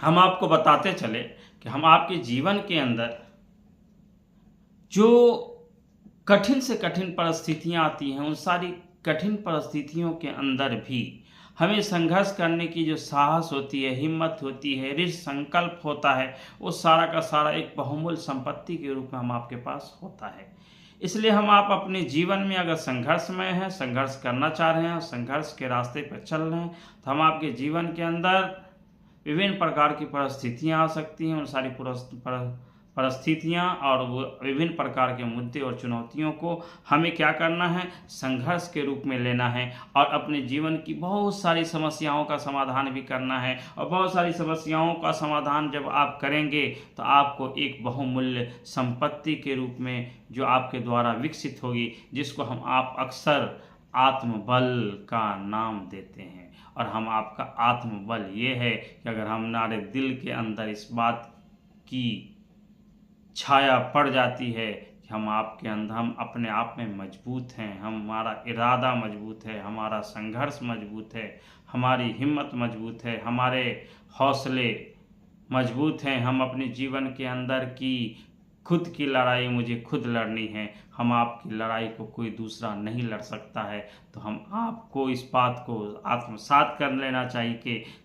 हम आपको बताते चले कि हम आपके जीवन के अंदर जो कठिन से कठिन परिस्थितियां आती हैं, उन सारी कठिन परिस्थितियों के अंदर भी हमें संघर्ष करने की जो साहस होती है, हिम्मत होती है, दृढ़ संकल्प होता है, वो सारा का सारा एक बहुमूल्य संपत्ति के रूप में हम आपके पास होता है। इसलिए हम आप अपने जीवन में अगर संघर्ष में हैं, संघर्ष करना चाह रहे हैं, संघर्ष के रास्ते पर चल रहे हैं, तो हम आपके जीवन के अंदर विभिन्न प्रकार की परिस्थितियां आ सकती हैं। उन सारी परिस्थितियां और वो विभिन्न प्रकार के मुद्दे और चुनौतियों को हमें क्या करना है, संघर्ष के रूप में लेना है और अपने जीवन की बहुत सारी समस्याओं का समाधान भी करना है। और बहुत सारी समस्याओं का समाधान जब आप करेंगे तो आपको एक बहुमूल्य संपत्ति के रूप में जो आपके द्वारा विकसित होगी, जिसको हम आप अक्सर आत्मबल का नाम देते हैं। और हम आपका आत्मबल ये है कि अगर हमारे दिल के अंदर इस बात की छाया पड़ जाती है कि हम आपके अंदर, हम अपने आप में मजबूत हैं, हमारा इरादा मजबूत है, हमारा संघर्ष मजबूत है, हमारी हिम्मत मजबूत है, हमारे हौसले मजबूत हैं, हम अपने जीवन के अंदर की खुद की लड़ाई मुझे खुद लड़नी है, हम आपकी लड़ाई को कोई दूसरा नहीं लड़ सकता है। तो हम आपको इस बात को आत्मसात कर लेना चाहिए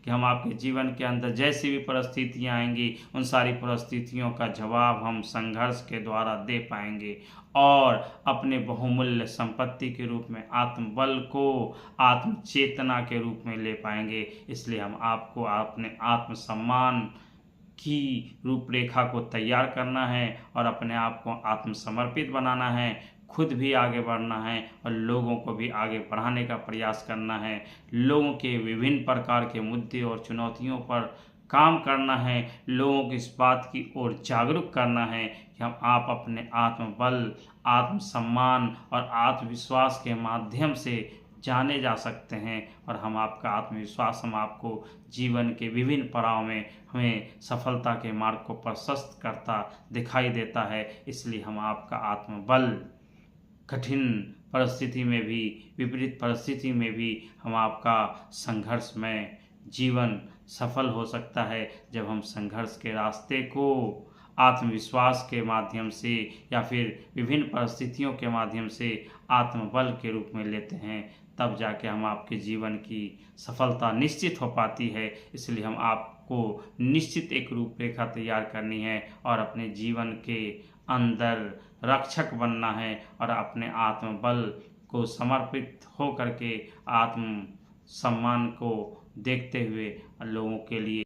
कि हम आपके जीवन के अंदर जैसी भी परिस्थितियां आएंगी, उन सारी परिस्थितियों का जवाब हम संघर्ष के द्वारा दे पाएंगे और अपने बहुमूल्य संपत्ति के रूप में आत्मबल को आत्मचेतना के रूप में ले पाएंगे। इसलिए हम आपको अपने आत्मसम्मान की रूपरेखा को तैयार करना है और अपने आप को आत्मसमर्पित बनाना है, खुद भी आगे बढ़ना है और लोगों को भी आगे बढ़ाने का प्रयास करना है। लोगों के विभिन्न प्रकार के मुद्दे और चुनौतियों पर काम करना है, लोगों को इस बात की ओर जागरूक करना है कि हम आप अपने आत्मबल, आत्मसम्मान और आत्मविश्वास के माध्यम से जाने जा सकते हैं। और हम आपका आत्मविश्वास हम आपको जीवन के विभिन्न पड़ाव में हमें सफलता के मार्ग को प्रशस्त करता दिखाई देता है। इसलिए हम आपका आत्मबल कठिन परिस्थिति में भी, विपरीत परिस्थिति में भी हम आपका संघर्ष में जीवन सफल हो सकता है जब हम संघर्ष के रास्ते को आत्मविश्वास के माध्यम से या फिर विभिन्न परिस्थितियों के माध्यम से आत्मबल के रूप में लेते हैं। तब जाके हम आपके जीवन की सफलता निश्चित हो पाती है। इसलिए हम आपको निश्चित एक रूपरेखा तैयार करनी है और अपने जीवन के अंदर रक्षक बनना है और अपने आत्मबल को समर्पित हो करके आत्म सम्मान को देखते हुए लोगों के लिए